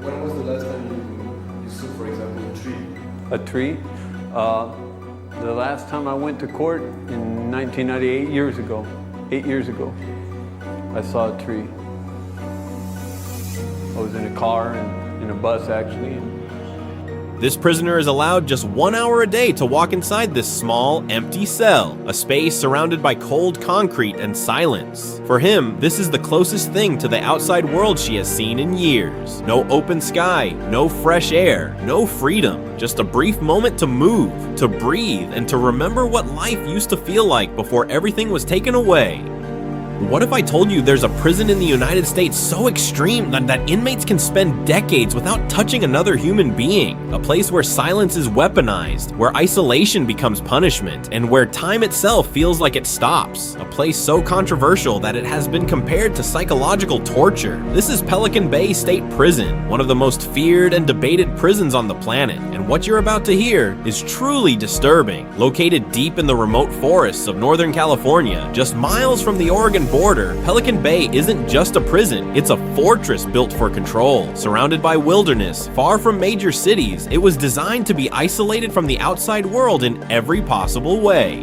When was the last time you saw, for example, a tree? A tree? The last time I went to court in 1998, 8 years ago, I saw a tree. I was in a car and in a bus actually. This prisoner is allowed just 1 hour a day to walk inside this small, empty cell, a space surrounded by cold concrete and silence. For him, this is the closest thing to the outside world she has seen in years. No open sky, no fresh air, no freedom, just a brief moment to move, to breathe, and to remember what life used to feel like before everything was taken away. What if I told you there's a prison in the United States so extreme that inmates can spend decades without touching another human being? A place where silence is weaponized, where isolation becomes punishment, and where time itself feels like it stops. A place so controversial that it has been compared to psychological torture. This is Pelican Bay State Prison, one of the most feared and debated prisons on the planet. And what you're about to hear is truly disturbing. Located deep in the remote forests of Northern California, just miles from the Oregon border, Pelican Bay isn't just a prison, it's a fortress built for control. Surrounded by wilderness, far from major cities, it was designed to be isolated from the outside world in every possible way.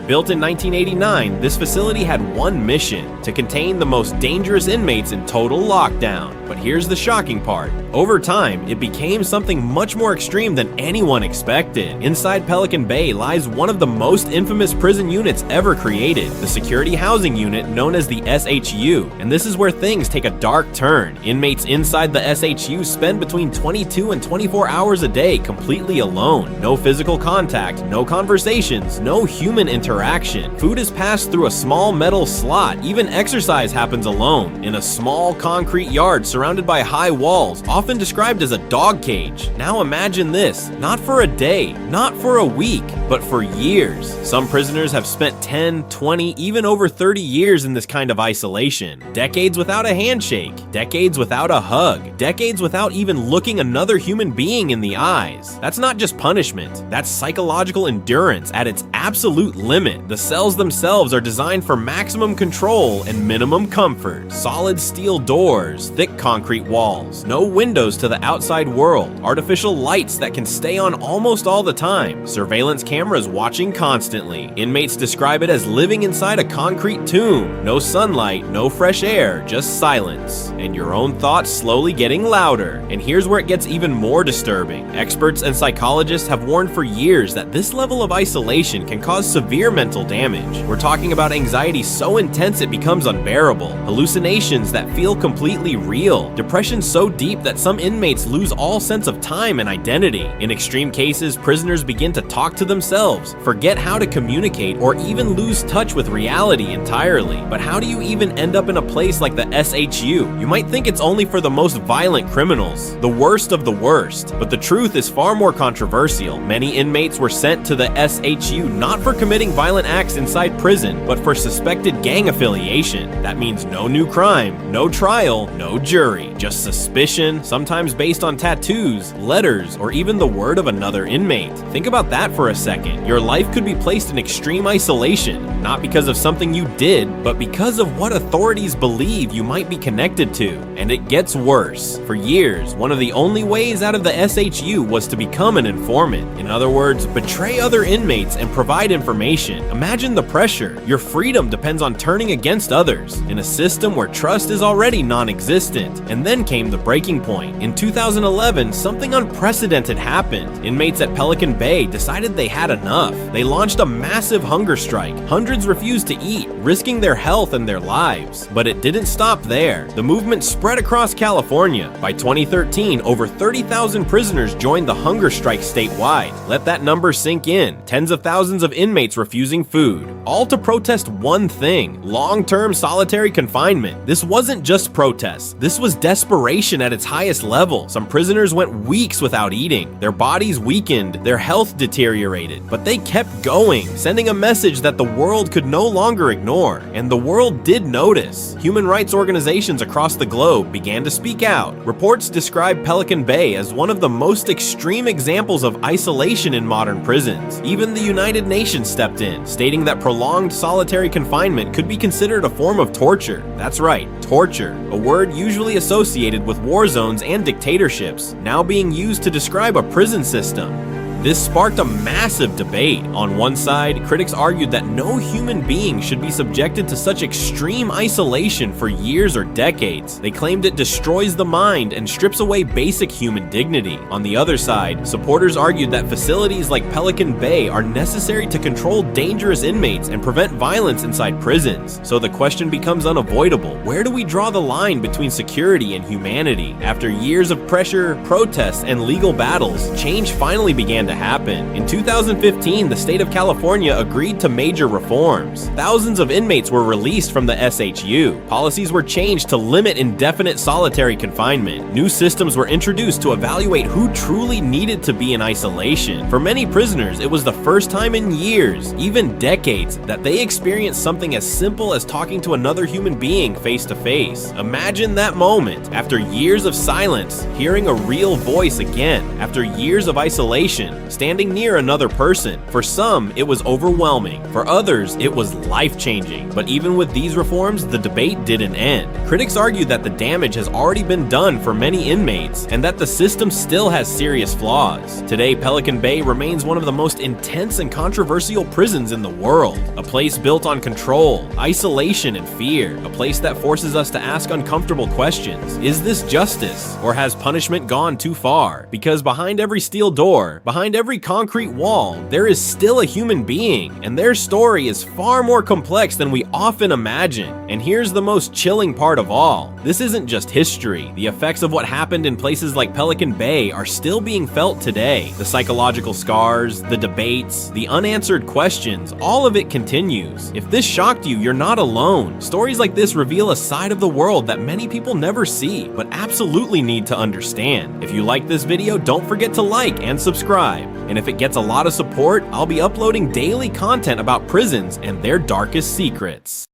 Built in 1989, this facility had one mission: to contain the most dangerous inmates in total lockdown. But here's the shocking part. Over time, it became something much more extreme than anyone expected. Inside Pelican Bay lies one of the most infamous prison units ever created, the Security Housing Unit known as the SHU. And this is where things take a dark turn. Inmates inside the SHU spend between 22 and 24 hours a day completely alone. No physical contact, no conversations, no human interaction. Food is passed through a small metal slot. Even exercise happens alone, in a small concrete yard surrounded by high walls, often described as a dog cage. Now imagine this, not for a day, not for a week, but for years. Some prisoners have spent 10, 20, even over 30 years in this kind of isolation. Decades without a handshake, decades without a hug, decades without even looking another human being in the eyes. That's not just punishment, that's psychological endurance at its absolute limit. The cells themselves are designed for maximum control and minimum comfort. Solid steel doors, thick concrete walls, no windows to the outside world, artificial lights that can stay on almost all the time, surveillance cameras watching constantly. Inmates describe it as living inside a concrete tomb. No sunlight, no fresh air, just silence. And your own thoughts slowly getting louder. And here's where it gets even more disturbing. Experts and psychologists have warned for years that this level of isolation can cause severe mental damage. We're talking about anxiety so intense it becomes unbearable, hallucinations that feel completely real, depression so deep that some inmates lose all sense of time and identity. In extreme cases, prisoners begin to talk to themselves, forget how to communicate, or even lose touch with reality entirely. But how do you even end up in a place like the SHU? You might think it's only for the most violent criminals, the worst of the worst, but the truth is far more controversial. Many inmates were sent to the SHU not for committing violent acts inside prison, but for suspected gang affiliation. That means no new crime, no trial, no jury, just suspicion, sometimes based on tattoos, letters, or even the word of another inmate. Think about that for a second. Your life could be placed in extreme isolation, not because of something you did, but because of what authorities believe you might be connected to. And it gets worse. For years, one of the only ways out of the SHU was to become an informant. In other words, betray other inmates and provide information. Imagine the pressure. Your freedom depends on turning against others, in a system where trust is already non-existent. And then came the breaking point. In 2011, something unprecedented happened. Inmates at Pelican Bay decided they had enough. They launched a massive hunger strike. Hundreds refused to eat, risking their health and their lives. But it didn't stop there. The movement spread across California. By 2013, over 30,000 prisoners joined the hunger strike statewide. Let that number sink in. Tens of thousands of inmates refusing food, all to protest one thing: long-term solitary confinement. This wasn't just protests. This was desperation at its highest level. Some prisoners went weeks without eating. Their bodies weakened, their health deteriorated, but they kept going, sending a message that the world could no longer ignore. And the world did notice. Human rights organizations across the globe began to speak out. Reports describe Pelican Bay as one of the most extreme examples of isolation in modern prisons. Even the United Nations stepped in. in, stating that prolonged solitary confinement could be considered a form of torture. That's right, torture, a word usually associated with war zones and dictatorships, now being used to describe a prison system. This sparked a massive debate. On one side, critics argued that no human being should be subjected to such extreme isolation for years or decades. They claimed it destroys the mind and strips away basic human dignity. On the other side, supporters argued that facilities like Pelican Bay are necessary to control dangerous inmates and prevent violence inside prisons. So the question becomes unavoidable. Where do we draw the line between security and humanity? After years of pressure, protests, and legal battles, change finally began to happen. In 2015, the state of California agreed to major reforms. Thousands of inmates were released from the SHU. Policies were changed to limit indefinite solitary confinement. New systems were introduced to evaluate who truly needed to be in isolation. For many prisoners, it was the first time in years, even decades, that they experienced something as simple as talking to another human being face to face. Imagine that moment. After years of silence, hearing a real voice again. After years of isolation, standing near another person. For some, it was overwhelming. For others, it was life-changing. But even with these reforms, the debate didn't end. Critics argued that the damage has already been done for many inmates, and that the system still has serious flaws. Today, Pelican Bay remains one of the most intense and controversial prisons in the world. A place built on control, isolation, and fear. A place that forces us to ask uncomfortable questions. Is this justice? Or has punishment gone too far? Because behind every steel door, behind every concrete wall, there is still a human being, and their story is far more complex than we often imagine. And here's the most chilling part of all. This isn't just history. The effects of what happened in places like Pelican Bay are still being felt today. The psychological scars, the debates, the unanswered questions, all of it continues. If this shocked you, you're not alone. Stories like this reveal a side of the world that many people never see, but absolutely need to understand. If you like this video, don't forget to like and subscribe. And if it gets a lot of support, I'll be uploading daily content about prisons and their darkest secrets.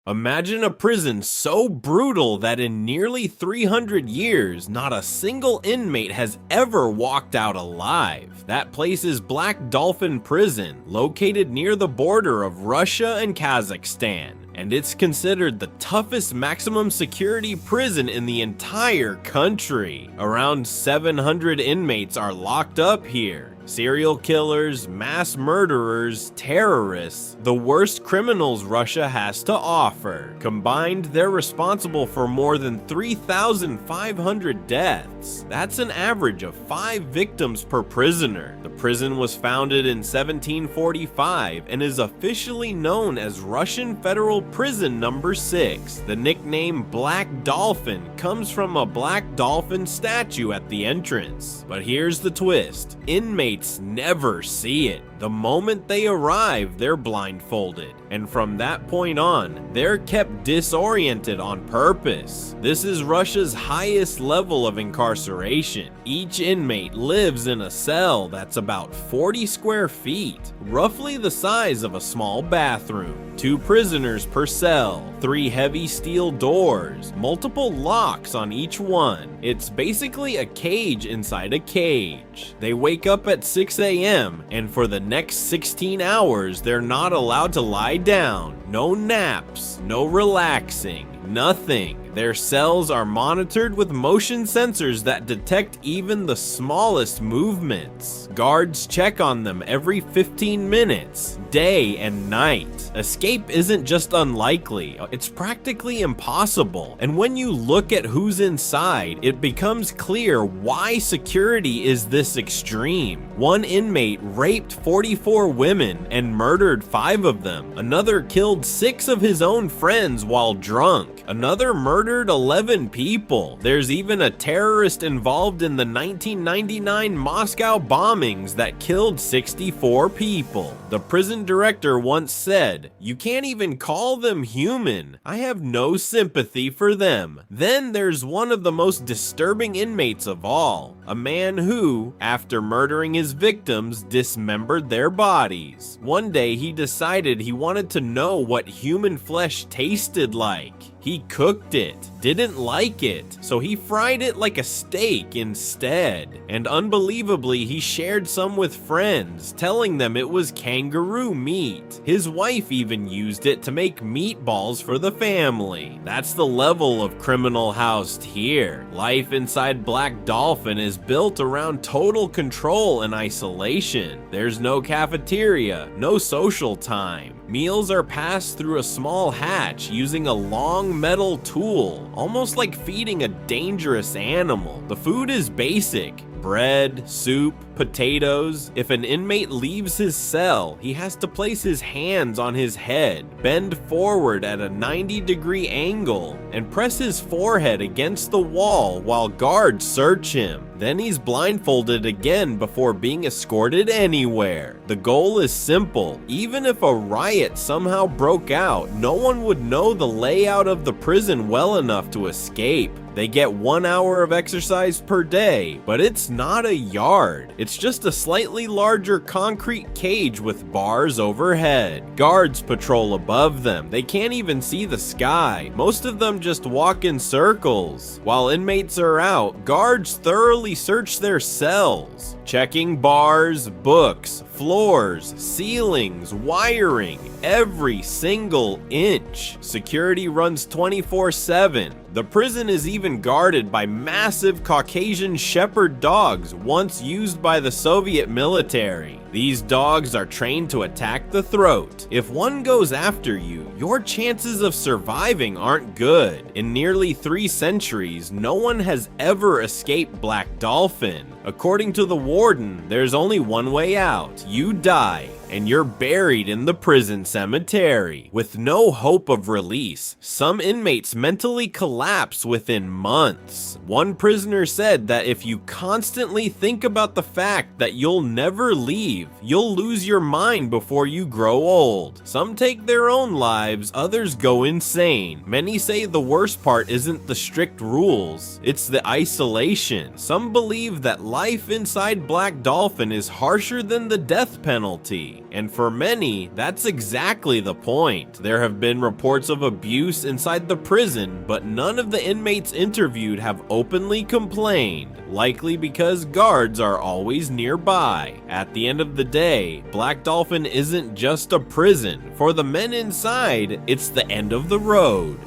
Imagine a prison so brutal that in nearly 300 years, not a single inmate has ever walked out alive. That place is Black Dolphin Prison, located near the border of Russia and Kazakhstan. And it's considered the toughest maximum security prison in the entire country. Around 700 inmates are locked up here. Serial killers, mass murderers, terrorists, the worst criminals Russia has to offer. Combined, they're responsible for more than 3,500 deaths. That's an average of 5 victims per prisoner. The prison was founded in 1745 and is officially known as Russian Federal Prison Number 6. The nickname Black Dolphin comes from a black dolphin statue at the entrance. But here's the twist. Inmates never see it. The moment they arrive, they're blindfolded. And from that point on, they're kept disoriented on purpose. This is Russia's highest level of incarceration. Each inmate lives in a cell that's about 40 square feet, roughly the size of a small bathroom. 2 prisoners per cell, 3 heavy steel doors, multiple locks on each one. It's basically a cage inside a cage. They wake up at 6 a.m. and for the next 16 hours, they're not allowed to lie down. No naps, no relaxing, nothing. Their cells are monitored with motion sensors that detect even the smallest movements. Guards check on them every 15 minutes, day and night. Escape isn't just unlikely, it's practically impossible. And when you look at who's inside, it becomes clear why security is this extreme. One inmate raped 44 women and murdered 5 of them. Another killed 6 of his own friends while drunk. Another murdered 11 people. There's even a terrorist involved in the 1999 Moscow bombings that killed 64 people. The prison director once said, "You can't even call them human. I have no sympathy for them." Then there's one of the most disturbing inmates of all, a man who, after murdering his victims, dismembered their bodies. One day he decided he wanted to know what human flesh tasted like. He cooked it, didn't like it, so he fried it like a steak instead. And unbelievably, he shared some with friends, telling them it was kangaroo meat. His wife even used it to make meatballs for the family. That's the level of criminal housed here. Life inside Black Dolphin is built around total control and isolation. There's no cafeteria, no social time. Meals are passed through a small hatch using a long metal tool, almost like feeding a dangerous animal. The food is basic: bread, soup, potatoes. If an inmate leaves his cell, he has to place his hands on his head, bend forward at a 90-degree angle, and press his forehead against the wall while guards search him. Then he's blindfolded again before being escorted anywhere. The goal is simple. Even if a riot somehow broke out, no one would know the layout of the prison well enough to escape. They get 1 hour of exercise per day, but it's not a yard. It's just a slightly larger concrete cage with bars overhead. Guards patrol above them. They can't even see the sky. Most of them just walk in circles. While inmates are out, guards thoroughly search their cells, checking bars, books, floors, ceilings, wiring, every single inch. Security runs 24/7. The prison is even guarded by massive Caucasian shepherd dogs once used by the Soviet military. These dogs are trained to attack the throat. If one goes after you, your chances of surviving aren't good. In nearly 3 centuries, no one has ever escaped Black Dolphin. According to the warden, there's only one way out. You die, and you're buried in the prison cemetery. With no hope of release, some inmates mentally collapse within months. One prisoner said that if you constantly think about the fact that you'll never leave, you'll lose your mind before you grow old. Some take their own lives, others go insane. Many say the worst part isn't the strict rules, it's the isolation. Some believe that life inside Black Dolphin is harsher than the death penalty. And for many, that's exactly the point. There have been reports of abuse inside the prison, but none of the inmates interviewed have openly complained, likely because guards are always nearby. At the end of the day, Black Dolphin isn't just a prison. For the men inside, it's the end of the road.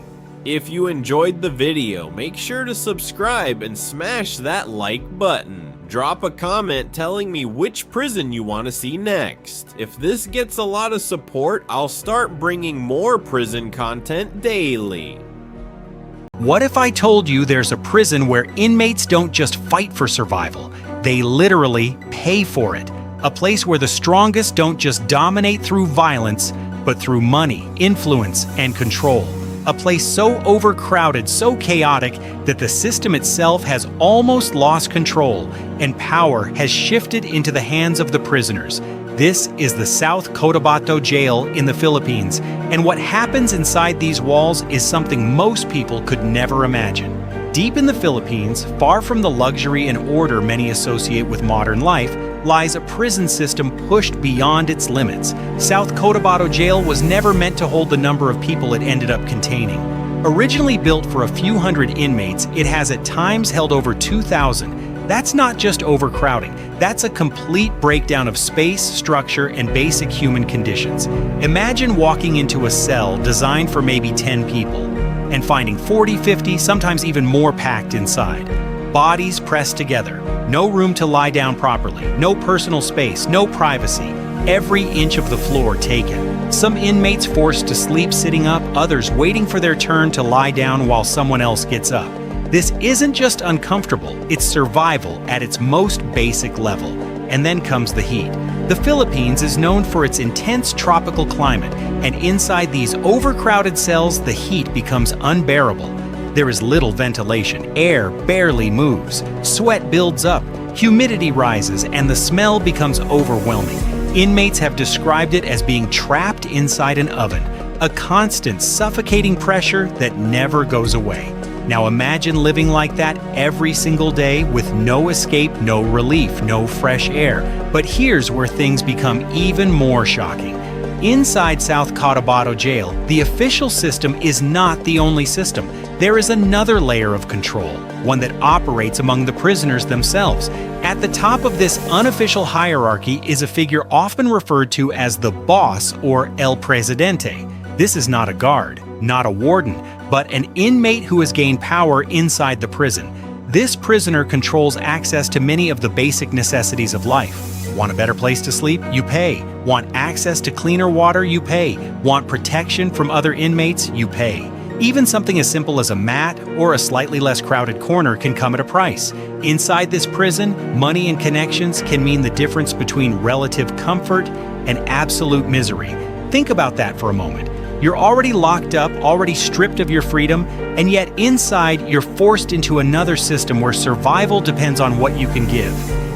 If you enjoyed the video, make sure to subscribe and smash that like button. Drop a comment telling me which prison you want to see next. If this gets a lot of support, I'll start bringing more prison content daily. What if I told you there's a prison where inmates don't just fight for survival, they literally pay for it? A place where the strongest don't just dominate through violence, but through money, influence, and control. A place so overcrowded, so chaotic, that the system itself has almost lost control, and power has shifted into the hands of the prisoners. This is the South Cotabato Jail in the Philippines, and what happens inside these walls is something most people could never imagine. Deep in the Philippines, far from the luxury and order many associate with modern life, lies a prison system pushed beyond its limits. South Cotabato Jail was never meant to hold the number of people it ended up containing. Originally built for a few hundred inmates, it has at times held over 2,000. That's not just overcrowding, that's a complete breakdown of space, structure, and basic human conditions. Imagine walking into a cell designed for maybe 10 people, and finding 40, 50, sometimes even more packed inside. Bodies pressed together, no room to lie down properly, no personal space, no privacy, every inch of the floor taken. Some inmates forced to sleep sitting up, others waiting for their turn to lie down while someone else gets up. This isn't just uncomfortable, it's survival at its most basic level. And then comes the heat. The Philippines is known for its intense tropical climate, and inside these overcrowded cells, the heat becomes unbearable. There is little ventilation, air barely moves, sweat builds up, humidity rises, and the smell becomes overwhelming. Inmates have described it as being trapped inside an oven, a constant suffocating pressure that never goes away. Now imagine living like that every single day with no escape, no relief, no fresh air. But here's where things become even more shocking. Inside South Cotabato Jail, the official system is not the only system. There is another layer of control, one that operates among the prisoners themselves. At the top of this unofficial hierarchy is a figure often referred to as the boss or El Presidente. This is not a guard, not a warden, but an inmate who has gained power inside the prison. This prisoner controls access to many of the basic necessities of life. Want a better place to sleep? You pay. Want access to cleaner water? You pay. Want protection from other inmates? You pay. Even something as simple as a mat or a slightly less crowded corner can come at a price. Inside this prison, money and connections can mean the difference between relative comfort and absolute misery. Think about that for a moment. You're already locked up, already stripped of your freedom, and yet inside you're forced into another system where survival depends on what you can give.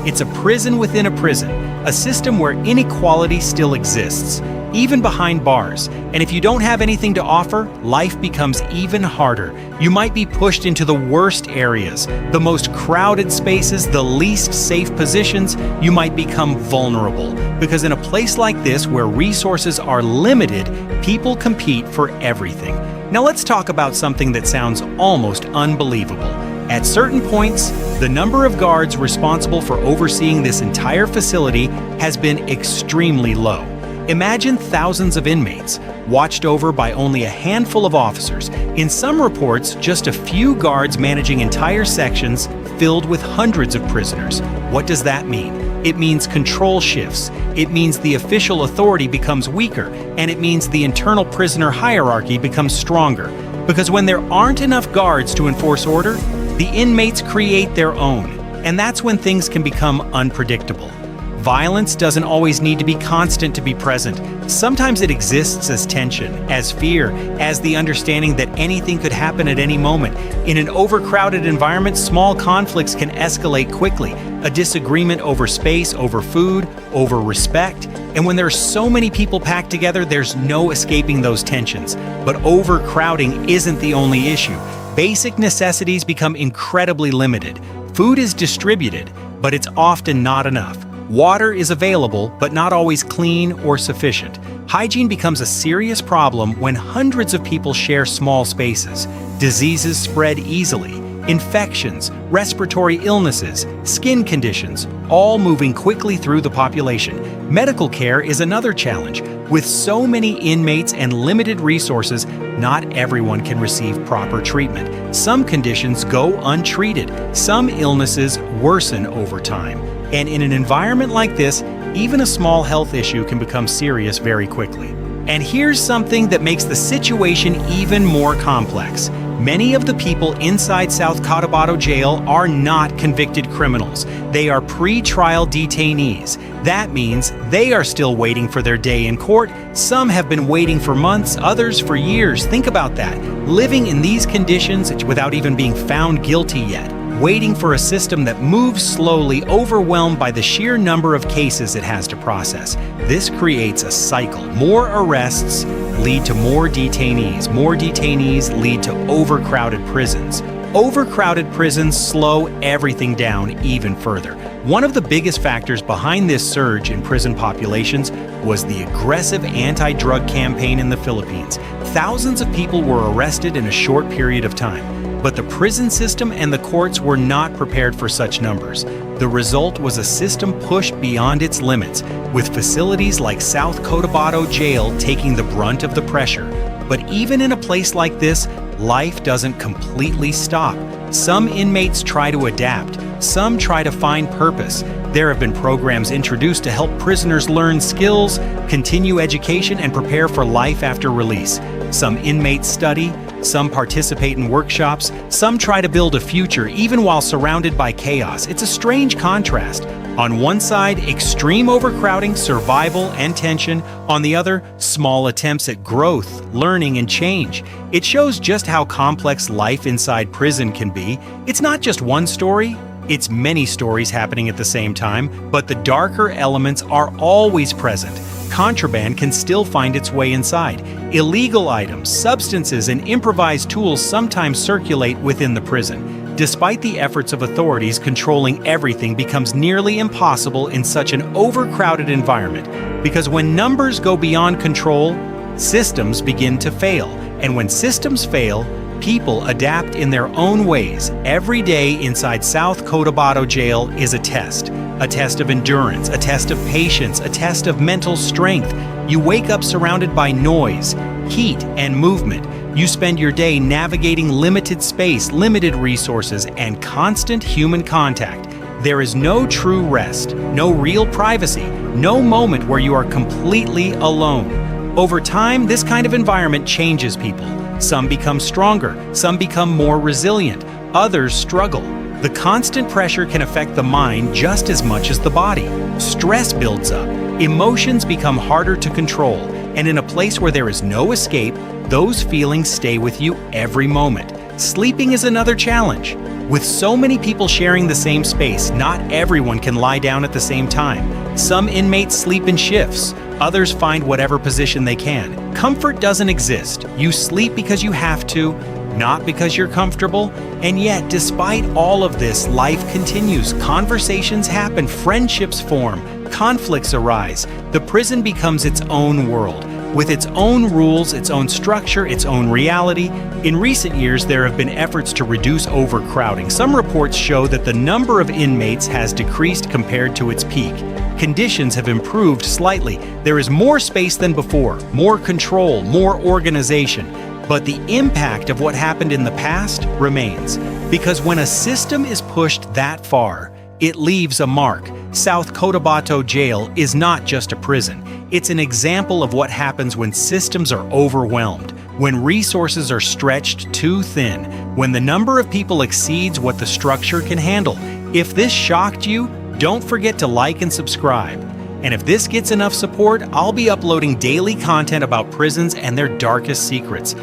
It's a prison within a prison, a system where inequality still exists, even behind bars. And if you don't have anything to offer, life becomes even harder. You might be pushed into the worst areas, the most crowded spaces, the least safe positions. You might become vulnerable, because in a place like this where resources are limited, people compete for everything. Now let's talk about something that sounds almost unbelievable. At certain points, the number of guards responsible for overseeing this entire facility has been extremely low. Imagine thousands of inmates, watched over by only a handful of officers. In some reports, just a few guards managing entire sections filled with hundreds of prisoners. What does that mean? It means control shifts. It means the official authority becomes weaker, and it means the internal prisoner hierarchy becomes stronger. Because when there aren't enough guards to enforce order, the inmates create their own, and that's when things can become unpredictable. Violence doesn't always need to be constant to be present. Sometimes it exists as tension, as fear, as the understanding that anything could happen at any moment. In an overcrowded environment, small conflicts can escalate quickly. A disagreement over space, over food, over respect. And when there are so many people packed together, there's no escaping those tensions. But overcrowding isn't the only issue. Basic necessities become incredibly limited. Food is distributed, but it's often not enough. Water is available, but not always clean or sufficient. Hygiene becomes a serious problem when hundreds of people share small spaces. Diseases spread easily. Infections, respiratory illnesses, skin conditions, all moving quickly through the population. Medical care is another challenge. With so many inmates and limited resources, not everyone can receive proper treatment. Some conditions go untreated. Some illnesses worsen over time. And in an environment like this, even a small health issue can become serious very quickly. And here's something that makes the situation even more complex. Many of the people inside South Cotabato Jail are not convicted criminals. They are pre-trial detainees. That means they are still waiting for their day in court. Some have been waiting for months, others for years. Think about that. Living in these conditions without even being found guilty yet. Waiting for a system that moves slowly, overwhelmed by the sheer number of cases it has to process. This creates a cycle. More arrests lead to more detainees. More detainees lead to overcrowded prisons. Overcrowded prisons slow everything down even further. One of the biggest factors behind this surge in prison populations was the aggressive anti-drug campaign in the Philippines. Thousands of people were arrested in a short period of time. But the prison system and the courts were not prepared for such numbers. The result was a system pushed beyond its limits, with facilities like South Cotabato Jail taking the brunt of the pressure. But even in a place like this, life doesn't completely stop. Some inmates try to adapt. Some try to find purpose. There have been programs introduced to help prisoners learn skills, continue education, and prepare for life after release. Some inmates study, some participate in workshops, some try to build a future even while surrounded by chaos. It's a strange contrast. On one side, extreme overcrowding, survival, and tension. On the other, small attempts at growth, learning, and change. It shows just how complex life inside prison can be. It's not just one story. It's many stories happening at the same time, but the darker elements are always present. Contraband can still find its way inside. Illegal items, substances, and improvised tools sometimes circulate within the prison. Despite the efforts of authorities, controlling everything becomes nearly impossible in such an overcrowded environment, because when numbers go beyond control, systems begin to fail. And when systems fail, people adapt in their own ways. Every day inside South Cotabato Jail is a test of endurance, a test of patience, a test of mental strength. You wake up surrounded by noise, heat, and movement. You spend your day navigating limited space, limited resources, and constant human contact. There is no true rest, no real privacy, no moment where you are completely alone. Over time, this kind of environment changes people. Some become stronger, some become more resilient, others struggle. The constant pressure can affect the mind just as much as the body. Stress builds up, emotions become harder to control, and in a place where there is no escape, those feelings stay with you every moment. Sleeping is another challenge. With so many people sharing the same space, not everyone can lie down at the same time. Some inmates sleep in shifts. Others find whatever position they can. Comfort doesn't exist. You sleep because you have to, not because you're comfortable. And yet, despite all of this, life continues. Conversations happen, friendships form, conflicts arise. The prison becomes its own world, with its own rules, its own structure, its own reality. In recent years, there have been efforts to reduce overcrowding. Some reports show that the number of inmates has decreased compared to its peak. Conditions have improved slightly. There is more space than before, more control, more organization. But the impact of what happened in the past remains. Because when a system is pushed that far, it leaves a mark. South Cotabato Jail is not just a prison. It's an example of what happens when systems are overwhelmed, when resources are stretched too thin, when the number of people exceeds what the structure can handle. If this shocked you, don't forget to like and subscribe. And if this gets enough support, I'll be uploading daily content about prisons and their darkest secrets.